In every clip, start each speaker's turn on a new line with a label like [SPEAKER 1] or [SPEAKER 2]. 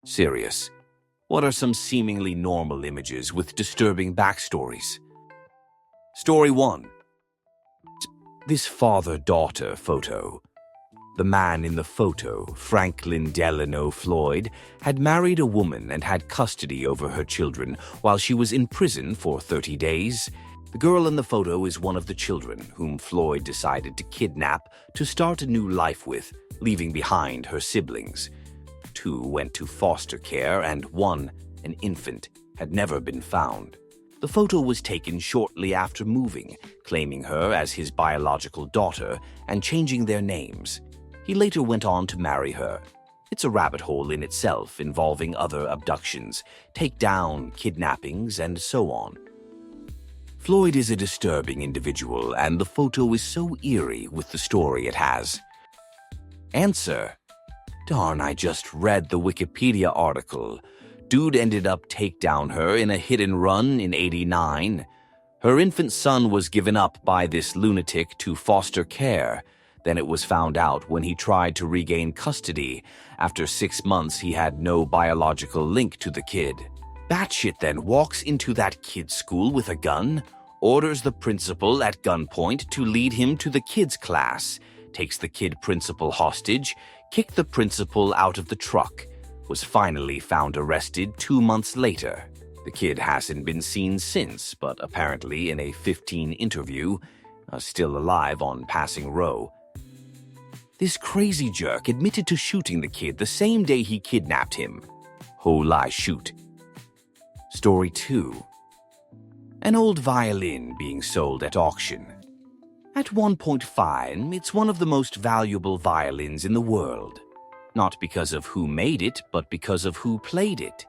[SPEAKER 1] Serious. What are some seemingly normal images with disturbing backstories? Story 1. This father-daughter photo. The man in the photo, Franklin Delano Floyd, had married a woman and had custody over her children while she was in prison for 30 days. The girl in the photo is one of the children whom Floyd decided to kidnap to start a new life with, leaving behind her siblings. 2 went to foster care and 1, an infant, had never been found. The photo was taken shortly after moving, claiming her as his biological daughter and changing their names. He later went on to marry her. It's a rabbit hole in itself, involving other abductions, takedown, kidnappings, and so on. Floyd is a disturbing individual, and the photo is so eerie with the story it has. Answer. Darn, I just read the Wikipedia article. Dude ended up takedown her in a hit and run in '89. Her infant son was given up by this lunatic to foster care. Then it was found out when he tried to regain custody. After 6 months, he had no biological link to the kid. Batshit then walks into that kid's school with a gun, orders the principal at gunpoint to lead him to the kid's class, takes the kid principal hostage, kicked the principal out of the truck, was finally found arrested 2 months later. The kid hasn't been seen since, but apparently in a 15 interview, still alive on passing row. This crazy jerk admitted to shooting the kid the same day he kidnapped him. Holy shoot. Story 2. An old violin being sold at auction. At one point fine, it's one of the most valuable violins in the world. Not because of who made it, but because of who played it.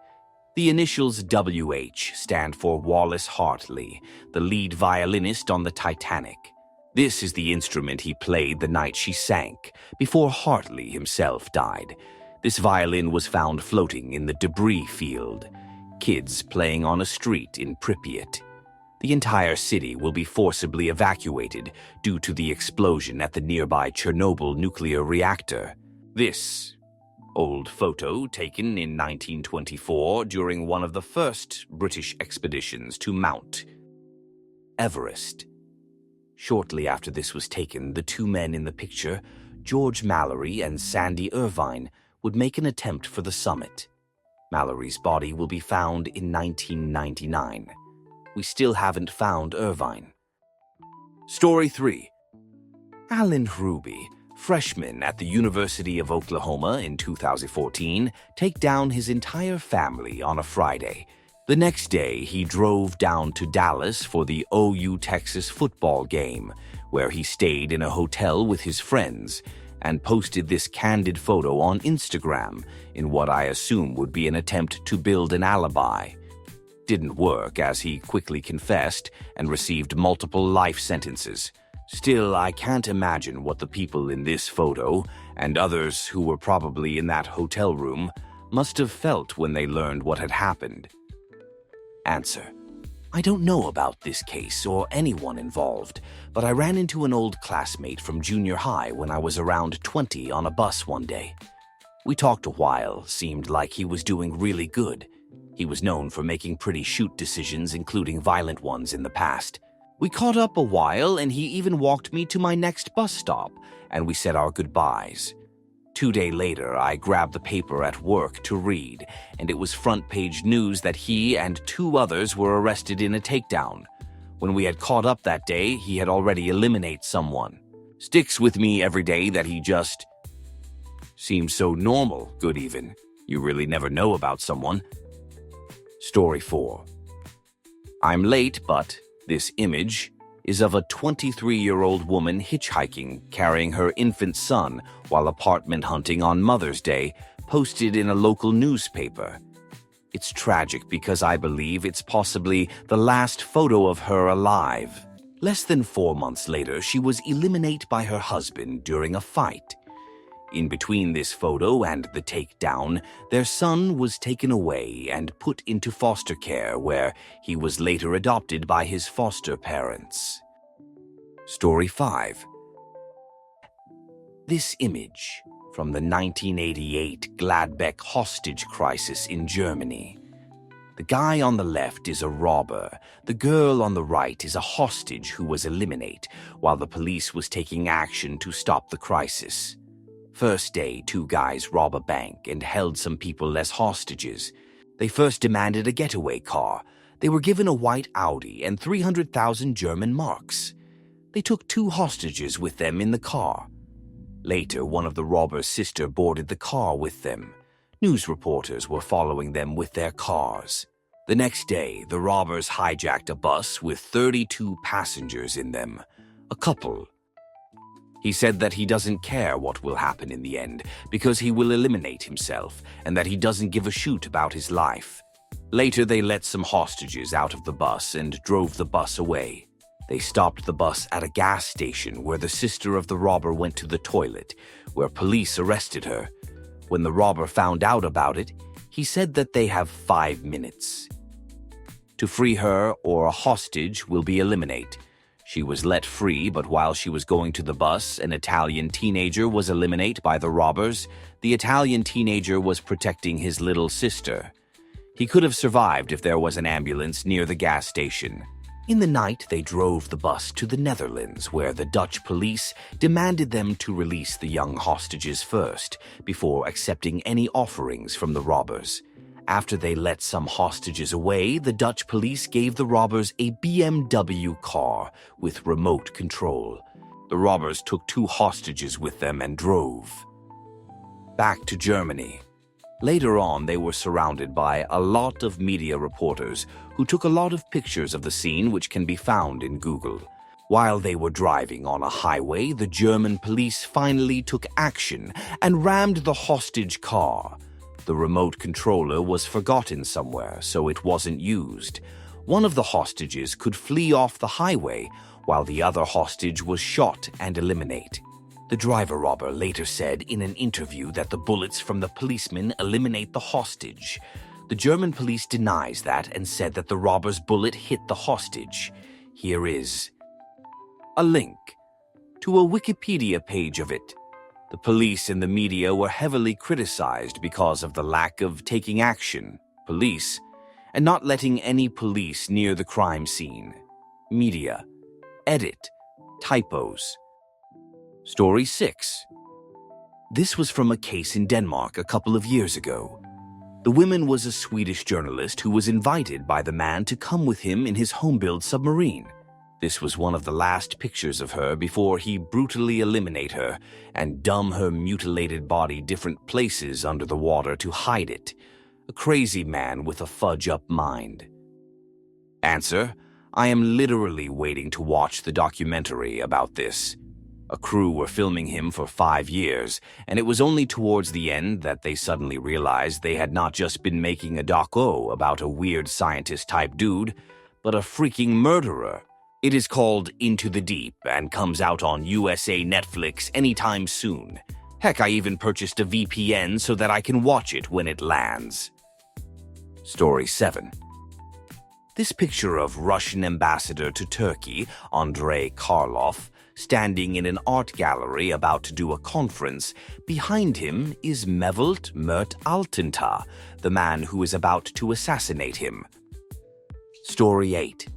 [SPEAKER 1] The initials WH stand for Wallace Hartley, the lead violinist on the Titanic. This is the instrument he played the night she sank, before Hartley himself died. This violin was found floating in the debris field. Kids playing on a street in Pripyat. The entire city will be forcibly evacuated due to the explosion at the nearby Chernobyl nuclear reactor. This old photo taken in 1924 during one of the first British expeditions to Mount Everest. Shortly after this was taken, the 2 men in the picture, George Mallory and Sandy Irvine, would make an attempt for the summit. Mallory's body will be found in 1999. We still haven't found Irvine. Story 3. Alan Ruby, freshman at the University of Oklahoma in 2014, take down his entire family on a Friday. The next day, he drove down to Dallas for the OU Texas football game, where he stayed in a hotel with his friends, and posted this candid photo on Instagram in what I assume would be an attempt to build an alibi. Didn't work, as he quickly confessed and received multiple life sentences. Still, I can't imagine what the people in this photo, and others who were probably in that hotel room, must have felt when they learned what had happened. Answer. I don't know about this case or anyone involved, but I ran into an old classmate from junior high when I was around 20 on a bus one day. We talked a while, seemed like he was doing really good. He was known for making pretty shoot decisions, including violent ones in the past. We caught up a while, and he even walked me to my next bus stop, and we said our goodbyes. 2 days later, I grabbed the paper at work to read, and it was front-page news that he and 2 others were arrested in a takedown. When we had caught up that day, he had already eliminated someone. Sticks with me every day that he just seems so normal, good even. You really never know about someone. Story 4. I'm late, but this image is of a 23-year-old woman hitchhiking, carrying her infant son while apartment hunting on Mother's Day, posted in a local newspaper. It's tragic because I believe it's possibly the last photo of her alive. Less than 4 months later, she was eliminated by her husband during a fight. In between this photo and the takedown, their son was taken away and put into foster care, where he was later adopted by his foster parents. Story 5. This image from the 1988 Gladbeck hostage crisis in Germany. The guy on the left is a robber. The girl on the right is a hostage who was eliminated while the police was taking action to stop the crisis. First day, two guys rob a bank and held some people as hostages. They first demanded a getaway car. They were given a white Audi and 300,000 German marks. They took two hostages with them in the car. Later, one of the robbers' sister boarded the car with them. News reporters were following them with their cars. The next day, the robbers hijacked a bus with 32 passengers in them, a couple. He said that he doesn't care what will happen in the end because he will eliminate himself and that he doesn't give a shoot about his life. Later, they let some hostages out of the bus and drove the bus away. They stopped the bus at a gas station where the sister of the robber went to the toilet, where police arrested her. When the robber found out about it, he said that they have 5 minutes to free her or a hostage will be eliminated. She was let free, but while she was going to the bus, an Italian teenager was eliminated by the robbers. The Italian teenager was protecting his little sister. He could have survived if there was an ambulance near the gas station. In the night, they drove the bus to the Netherlands, where the Dutch police demanded them to release the young hostages first, before accepting any offerings from the robbers. After they let some hostages away, the Dutch police gave the robbers a BMW car with remote control. The robbers took two hostages with them and drove back to Germany. Later on, they were surrounded by a lot of media reporters who took a lot of pictures of the scene, which can be found in Google. While they were driving on a highway, the German police finally took action and rammed the hostage car. The remote controller was forgotten somewhere, so it wasn't used. One of the hostages could flee off the highway, while the other hostage was shot and eliminated. The driver-robber later said in an interview that the bullets from the policeman eliminate the hostage. The German police denies that and said that the robber's bullet hit the hostage. Here is a link to a Wikipedia page of it. The police and the media were heavily criticized because of the lack of taking action, police, and not letting any police near the crime scene. Media. Edit. Typos. Story 6. This was from a case in Denmark a couple of years ago. The woman was a Swedish journalist who was invited by the man to come with him in his home-built submarine. This was one of the last pictures of her before he brutally eliminate her and dumb her mutilated body different places under the water to hide it. A crazy man with a fudge-up mind. Answer: I am literally waiting to watch the documentary about this. A crew were filming him for 5 years, and it was only towards the end that they suddenly realized they had not just been making a doco about a weird scientist-type dude, but a freaking murderer. It is called Into the Deep and comes out on USA Netflix anytime soon. Heck, I even purchased a VPN so that I can watch it when it lands. Story 7. This picture of Russian ambassador to Turkey, Andrei Karlov, standing in an art gallery about to do a conference. Behind him is Mevlut Mert Altıntaş, the man who is about to assassinate him. Story 8.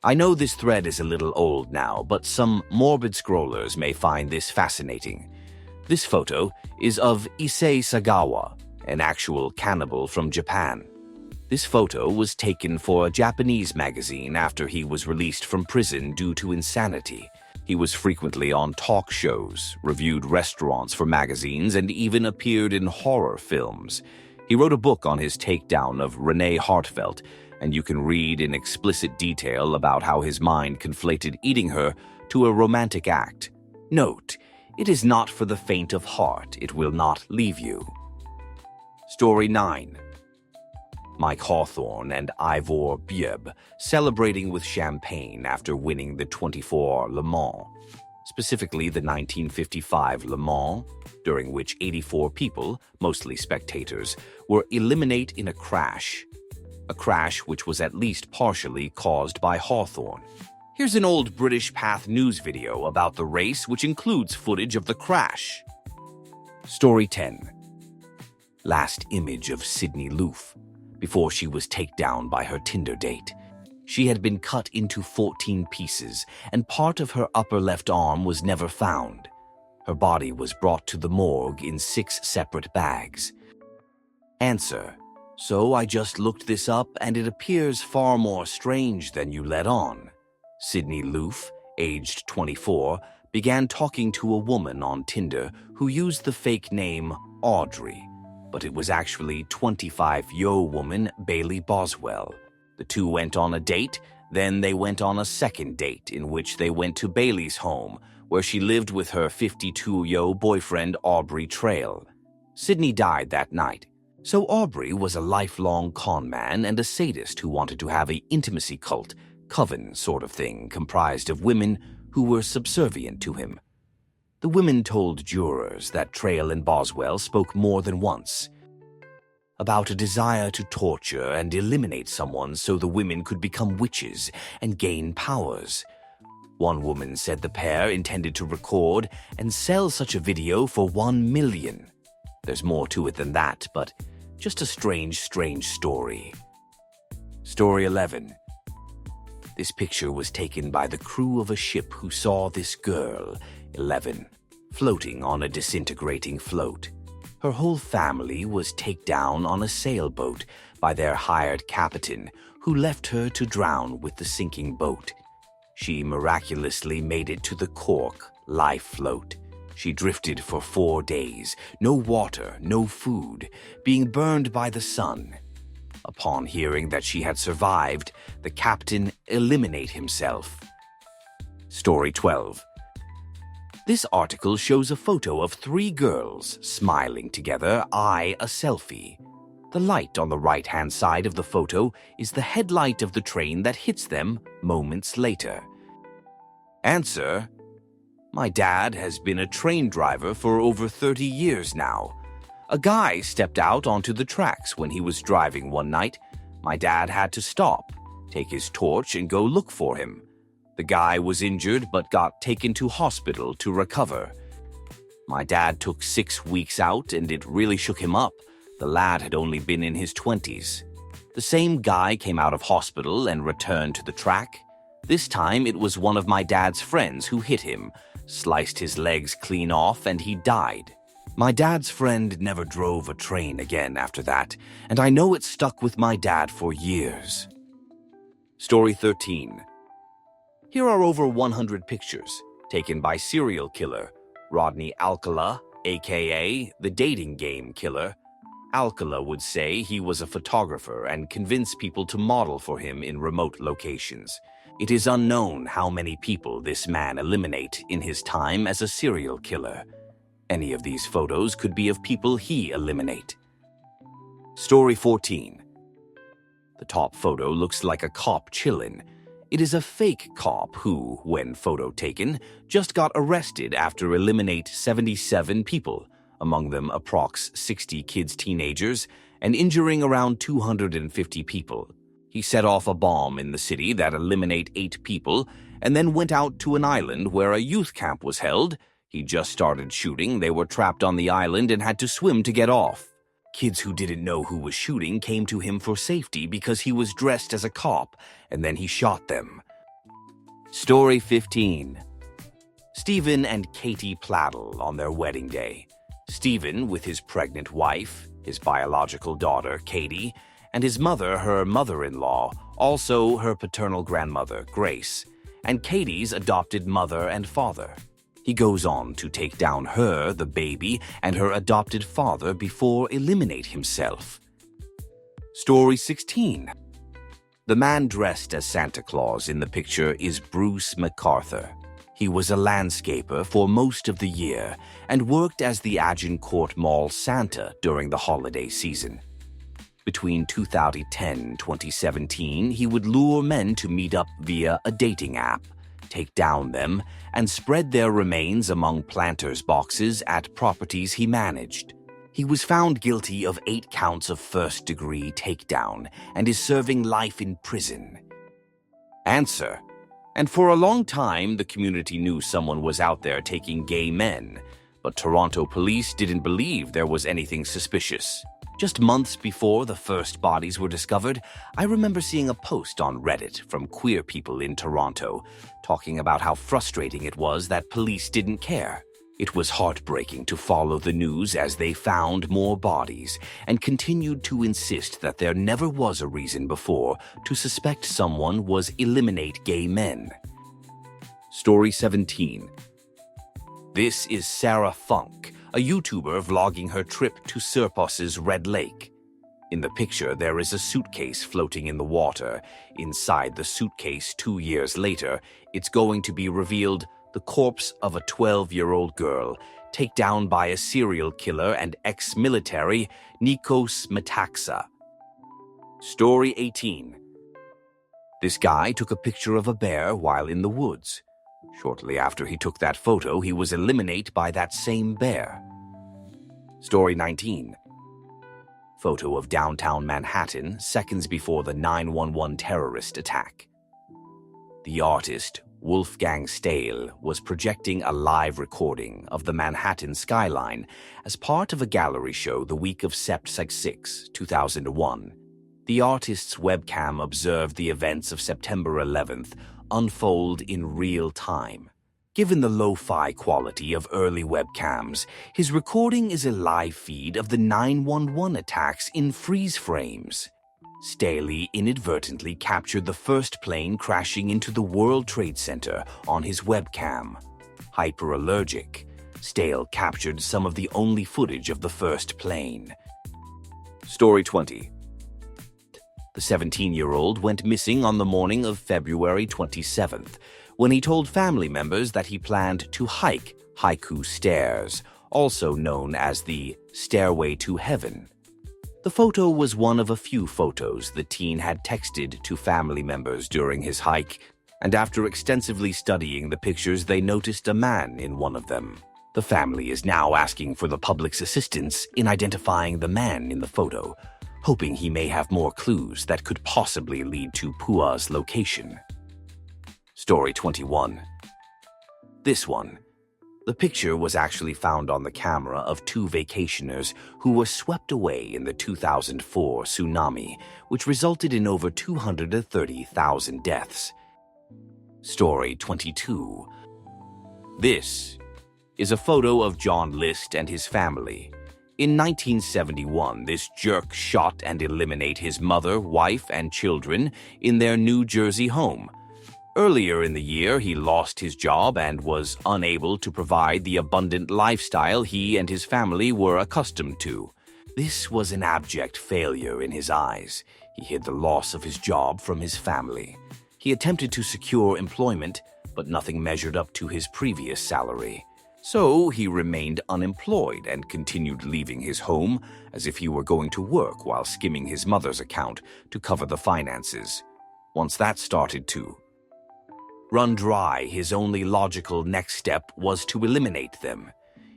[SPEAKER 1] I know this thread is a little old now, but some morbid scrollers may find this fascinating. This photo is of Issei Sagawa, an actual cannibal from Japan. This photo was taken for a Japanese magazine after he was released from prison due to insanity. He was frequently on talk shows, reviewed restaurants for magazines, and even appeared in horror films. He wrote a book on his takedown of Renee Hartfelt, and you can read in explicit detail about how his mind conflated eating her to a romantic act. Note, it is not for the faint of heart. It will not leave you. Story 9. Mike Hawthorne and Ivor Bjerb celebrating with champagne after winning the 24 Le Mans, specifically the 1955 Le Mans, during which 84 people, mostly spectators, were eliminated in a crash which was at least partially caused by Hawthorne. Here's an old British Path News video about the race which includes footage of the crash. Story 10. Last image of Sydney Loof before she was taken down by her Tinder date. She had been cut into 14 pieces, and part of her upper left arm was never found. Her body was brought to the morgue in 6 separate bags. Answer: so I just looked this up, and it appears far more strange than you let on. Sydney Loof, aged 24, began talking to a woman on Tinder who used the fake name Audrey, but it was actually 25-year-old woman Bailey Boswell. The two went on a date, then they went on a second date in which they went to Bailey's home, where she lived with her 52-year-old boyfriend Aubrey Trail. Sydney died that night. So Aubrey was a lifelong con man and a sadist who wanted to have an intimacy cult, coven sort of thing, comprised of women who were subservient to him. The women told jurors that Trail and Boswell spoke more than once about a desire to torture and eliminate someone so the women could become witches and gain powers. One woman said the pair intended to record and sell such a video for $1 million. There's more to it than that, but just a strange story. Story 11. This picture was taken by the crew of a ship who saw this girl, 11, floating on a disintegrating float. Her whole family was taken down on a sailboat by their hired captain, who left her to drown with the sinking boat. She miraculously made it to the Cork life float. She drifted for 4 days, no water, no food, being burned by the sun. Upon hearing that she had survived, the captain eliminated himself. Story 12. This article shows a photo of 3 girls smiling together, a selfie. The light on the right-hand side of the photo is the headlight of the train that hits them moments later. Answer: my dad has been a train driver for over 30 years now. A guy stepped out onto the tracks when he was driving one night. My dad had to stop, take his torch, and go look for him. The guy was injured but got taken to hospital to recover. My dad took 6 weeks out and it really shook him up. The lad had only been in his 20s. The same guy came out of hospital and returned to the track. This time it was one of my dad's friends who hit him, sliced his legs clean off, and he died. My dad's friend never drove a train again after that, and I know it stuck with my dad for years. Story 13. Here are over 100 pictures taken by serial killer Rodney Alcala, aka the dating game killer. Alcala would say he was a photographer and convinced people to model for him in remote locations. It is unknown how many people this man eliminated in his time as a serial killer. Any of these photos could be of people he eliminated. Story 14. The top photo looks like a cop chillin'. It is a fake cop who, when photo taken, just got arrested after eliminate 77 people, among them approx 60 kids teenagers, and injuring around 250 people. He set off a bomb in the city that eliminate 8 people, and then went out to an island where a youth camp was held. He just started shooting, they were trapped on the island and had to swim to get off. Kids who didn't know who was shooting came to him for safety because he was dressed as a cop, and then he shot them. Story 15. Stephen and Katie Pladdle on their wedding day. Stephen with his pregnant wife, his biological daughter, Katie, and his mother, her mother-in-law, also her paternal grandmother, Grace, and Katie's adopted mother and father. He goes on to take down her, the baby, and her adopted father before eliminate himself. Story 16. The man dressed as Santa Claus in the picture is Bruce MacArthur. He was a landscaper for most of the year and worked as the Agincourt Mall Santa during the holiday season. Between 2010 and 2017, he would lure men to meet up via a dating app, take down them, and spread their remains among planters' boxes at properties he managed. He was found guilty of 8 counts of first-degree takedown and is serving life in prison. Answer: and for a long time, the community knew someone was out there taking gay men, but Toronto police didn't believe there was anything suspicious. Just months before the first bodies were discovered, I remember seeing a post on Reddit from queer people in Toronto talking about how frustrating it was that police didn't care. It was heartbreaking to follow the news as they found more bodies and continued to insist that there never was a reason before to suspect someone was eliminate gay men. Story 17. This is Sarah Funk, a YouTuber vlogging her trip to Serpos's Red Lake. In the picture, there is a suitcase floating in the water. Inside the suitcase, 2 years later, it's going to be revealed the corpse of a 12-year-old girl, taken down by a serial killer and ex-military, Nikos Metaxa. Story 18. This guy took a picture of a bear while in the woods. Shortly after he took that photo, he was eliminated by that same bear. Story 19. Photo of downtown Manhattan, seconds before the 9/11 terrorist attack. The artist, Wolfgang Stahl, was projecting a live recording of the Manhattan skyline as part of a gallery show the week of Sept 6, 2001. The artist's webcam observed the events of September 11th unfold in real time. Given the lo-fi quality of early webcams, his recording is a live feed of the 9/11 attacks in freeze frames. Staley inadvertently captured the first plane crashing into the World Trade Center on his webcam. Hyperallergic, Stahl captured some of the only footage of the first plane. Story 20. The 17-year-old went missing on the morning of February 27th when he told family members that he planned to hike Haiku Stairs, also known as the Stairway to Heaven. The photo was one of a few photos the teen had texted to family members during his hike, and after extensively studying the pictures, they noticed a man in one of them. The family is now asking for the public's assistance in identifying the man in the photo, hoping he may have more clues that could possibly lead to Pua's location. Story 21. This one. The picture was actually found on the camera of 2 vacationers who were swept away in the 2004 tsunami, which resulted in over 230,000 deaths. Story 22. This is a photo of John List and his family. In 1971, this jerk shot and eliminated his mother, wife, and children in their New Jersey home. Earlier in the year, he lost his job and was unable to provide the abundant lifestyle he and his family were accustomed to. This was an abject failure in his eyes. He hid the loss of his job from his family. He attempted to secure employment, but nothing measured up to his previous salary. So he remained unemployed and continued leaving his home as if he were going to work while skimming his mother's account to cover the finances. Once that started to run dry, his only logical next step was to eliminate them.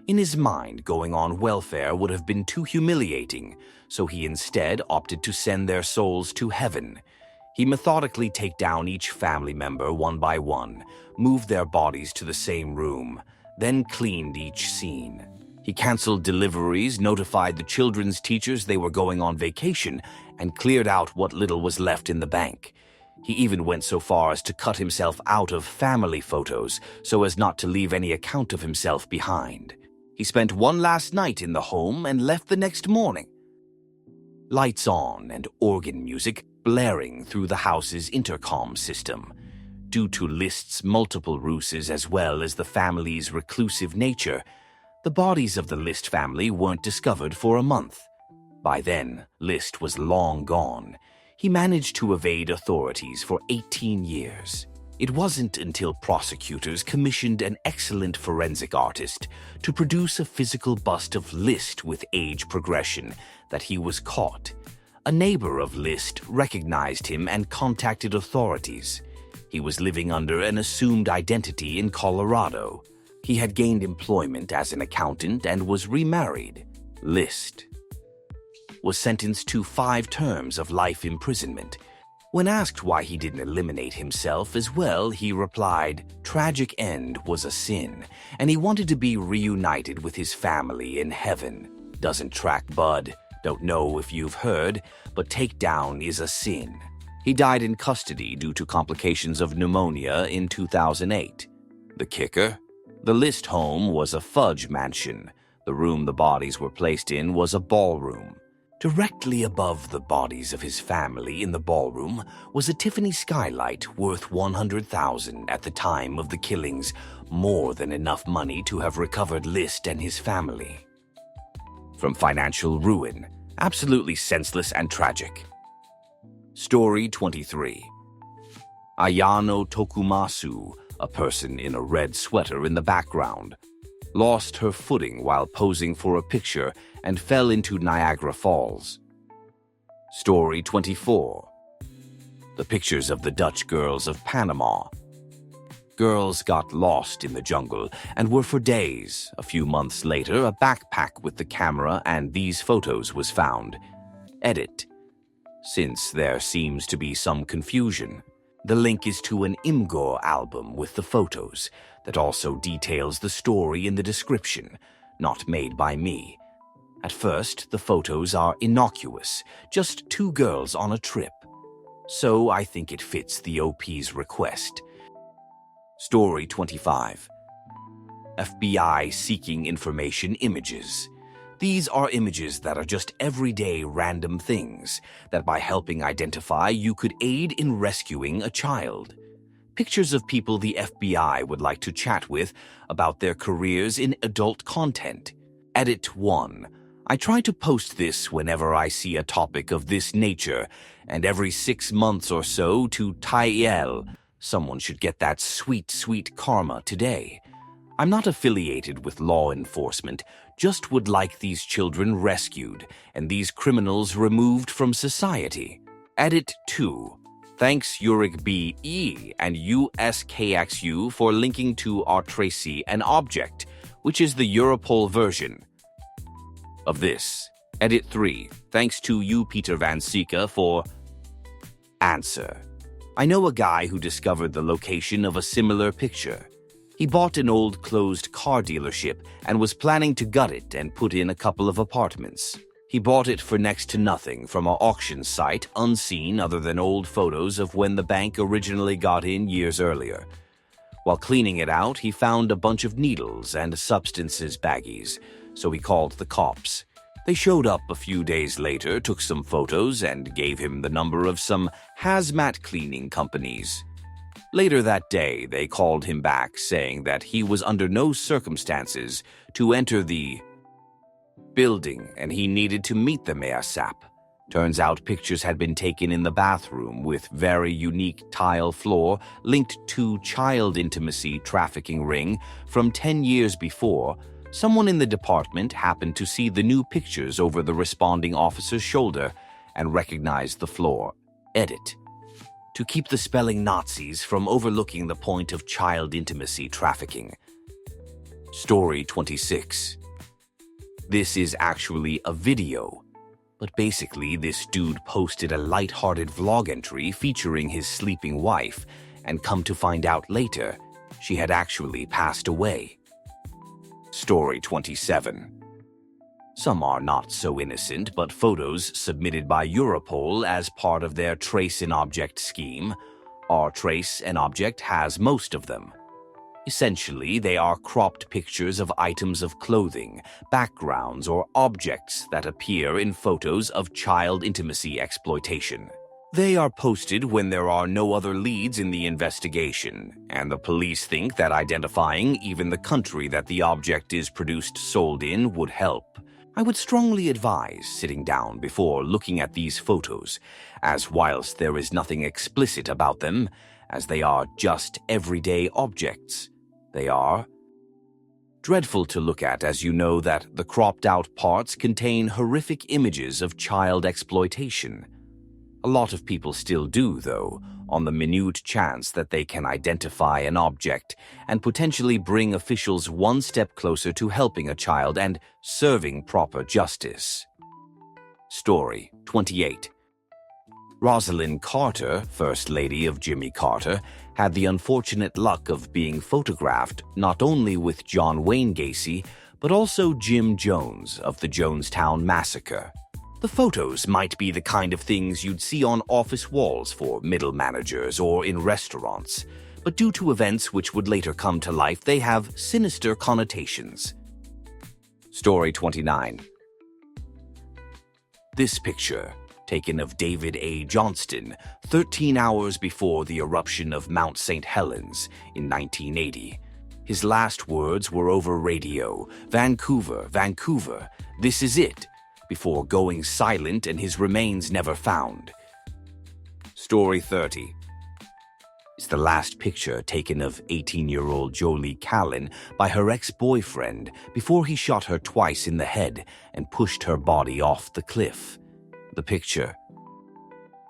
[SPEAKER 1] In his mind, going on welfare would have been too humiliating, so he instead opted to send their souls to heaven. He methodically take down each family member one by one, moved their bodies to the same room, then cleaned each scene. He canceled deliveries, notified the children's teachers they were going on vacation, and cleared out what little was left in the bank. He even went so far as to cut himself out of family photos so as not to leave any account of himself behind. He spent one last night in the home and left the next morning. Lights on and organ music blaring through the house's intercom system. Due to List's multiple ruses as well as the family's reclusive nature, the bodies of the List family weren't discovered for a month. By then, List was long gone. He managed to evade authorities for 18 years. It wasn't until prosecutors commissioned an excellent forensic artist to produce a physical bust of List with age progression that he was caught. A neighbor of List recognized him and contacted authorities. He was living under an assumed identity in Colorado. He had gained employment as an accountant and was remarried. List was sentenced to 5 terms of life imprisonment. When asked why he didn't eliminate himself as well, he replied, "Tragic end was a sin, and he wanted to be reunited with his family in heaven. Doesn't track bud. Don't know if you've heard, but takedown is a sin." He died in custody due to complications of pneumonia in 2008. The kicker? The List home was a fudge mansion. The room the bodies were placed in was a ballroom. Directly above the bodies of his family in the ballroom was a Tiffany skylight worth $100,000 at the time of the killings, more than enough money to have recovered List and his family from financial ruin. Absolutely senseless and tragic. Story 23. Ayano Tokumasu, a person in a red sweater in the background, lost her footing while posing for a picture and fell into Niagara Falls. Story 24. The pictures of the Dutch girls of Panama. Girls got lost in the jungle and were for days. A few months later, a backpack with the camera and these photos was found. Edit. Since there seems to be some confusion, the link is to an Imgur album with the photos that also details the story in the description, not made by me. At first, the photos are innocuous, just two girls on a trip. So I think it fits the OP's request. Story 25. FBI seeking information images. These are images that are just everyday random things that by helping identify you could aid in rescuing a child. Pictures of people the FBI would like to chat with about their careers in adult content. Edit 1. I try to post this whenever I see a topic of this nature, and every 6 months or so to Tyel. Someone should get that sweet, sweet karma today. I'm not affiliated with law enforcement, just would like these children rescued and these criminals removed from society. Edit 2. Thanks Yurik B.E. and USKXU for linking to our Tracy an object, which is the Europol version of this. Edit 3. Thanks to you, Peter Van Sika, for answer. I know a guy who discovered the location of a similar picture. He bought an old closed car dealership and was planning to gut it and put in a couple of apartments. He bought it for next to nothing from an auction site, unseen other than old photos of when the bank originally got in years earlier. While cleaning it out, he found a bunch of needles and substances baggies, so he called the cops. They showed up a few days later, took some photos, and gave him the number of some hazmat cleaning companies. Later that day, they called him back, saying that he was under no circumstances to enter the building and he needed to meet them ASAP. Turns out pictures had been taken in the bathroom with very unique tile floor linked to child intimacy trafficking ring from 10 years before. Someone in the department happened to see the new pictures over the responding officer's shoulder and recognized the floor. Edit. To keep the spelling Nazis from overlooking the point of child intimacy trafficking. Story 26. This is actually a video, but basically this dude posted a lighthearted vlog entry featuring his sleeping wife, and come to find out later, she had actually passed away. Story 27. Some are not so innocent, but photos submitted by Europol as part of their Trace an Object scheme. Our Trace an Object has most of them. Essentially, they are cropped pictures of items of clothing, backgrounds, or objects that appear in photos of child intimacy exploitation. They are posted when there are no other leads in the investigation, and the police think that identifying even the country that the object is produced sold in would help. I would strongly advise sitting down before looking at these photos, as whilst there is nothing explicit about them, as they are just everyday objects, they are dreadful to look at, as you know that the cropped-out parts contain horrific images of child exploitation. A lot of people still do, though, on the minute chance that they can identify an object and potentially bring officials one step closer to helping a child and serving proper justice. Story 28. Rosalind Carter, First Lady of Jimmy Carter, had the unfortunate luck of being photographed not only with John Wayne Gacy, but also Jim Jones of the Jonestown Massacre. The photos might be the kind of things you'd see on office walls for middle managers or in restaurants, but due to events which would later come to life, they have sinister connotations. Story 29. This picture, taken of David A. Johnston 13 hours before the eruption of Mount St. Helens in 1980. His last words were over radio, "Vancouver, Vancouver, this is it," before going silent and his remains never found. Story 30. It's the last picture taken of 18-year-old Jolie Callan by her ex-boyfriend before he shot her twice in the head and pushed her body off the cliff. The picture.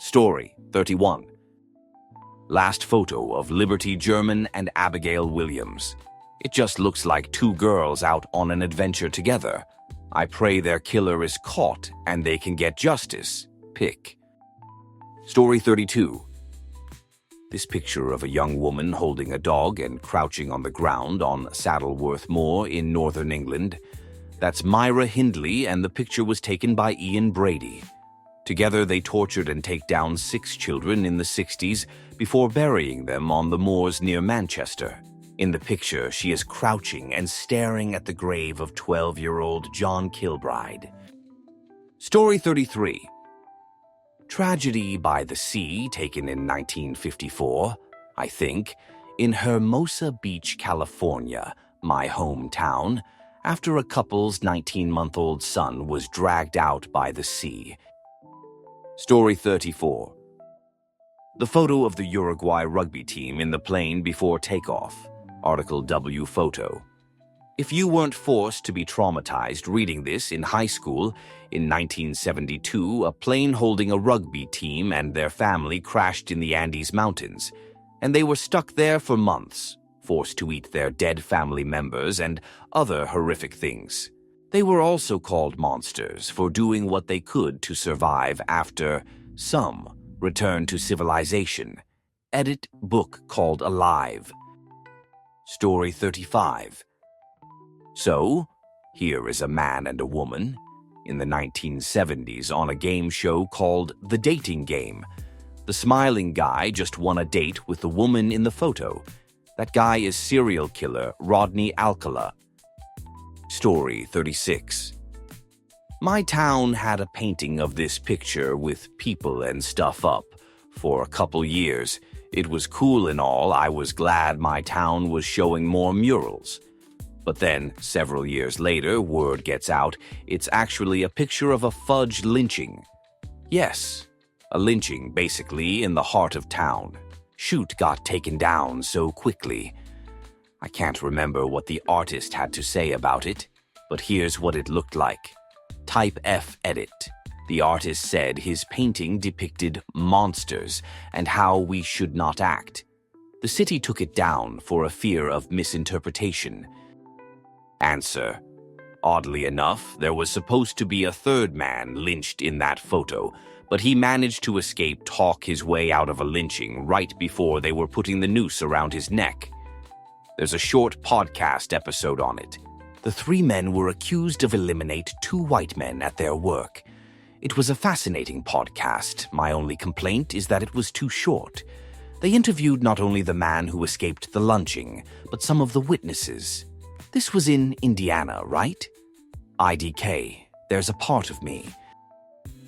[SPEAKER 1] Story 31. Last photo of Liberty German and Abigail Williams. It just looks like two girls out on an adventure together. I pray their killer is caught and they can get justice. Pick. Story 32. This picture of a young woman holding a dog and crouching on the ground on Saddleworth Moor in northern England. That's Myra Hindley, and the picture was taken by Ian Brady. Together they tortured and take down 6 children in the 60s before burying them on the moors near Manchester. In the picture, she is crouching and staring at the grave of 12-year-old John Kilbride. Story 33. Tragedy by the Sea, taken in 1954, I think, in Hermosa Beach, California, my hometown, after a couple's 19-month-old son was dragged out by the sea. Story 34. The photo of the Uruguay rugby team in the plane before takeoff. Article W photo. If you weren't forced to be traumatized reading this in high school, in 1972, a plane holding a rugby team and their family crashed in the Andes Mountains, and they were stuck there for months, forced to eat their dead family members and other horrific things. They were also called monsters for doing what they could to survive after some returned to civilization. Edit book called Alive. Story 35. So, here is a man and a woman in the 1970s on a game show called The Dating Game. The smiling guy just won a date with the woman in the photo. That guy is serial killer Rodney Alcala. Story 36. My town had a painting of this picture with people and stuff up for a couple years. It was cool and all. I was glad my town was showing more murals. But then, several years later, word gets out, it's actually a picture of a fudge lynching. Yes, a lynching, basically, in the heart of town. Shoot got taken down so quickly. I can't remember what the artist had to say about it, but here's what it looked like. Type F edit. The artist said his painting depicted monsters and how we should not act. The city took it down for a fear of misinterpretation. Answer. Oddly enough, there was supposed to be a third man lynched in that photo, but he managed to talk his way out of a lynching right before they were putting the noose around his neck. There's a short podcast episode on it. The 3 men were accused of eliminating 2 white men at their work. It was a fascinating podcast. My only complaint is that it was too short. They interviewed not only the man who escaped the lynching, but some of the witnesses. This was in Indiana, right? IDK, there's a part of me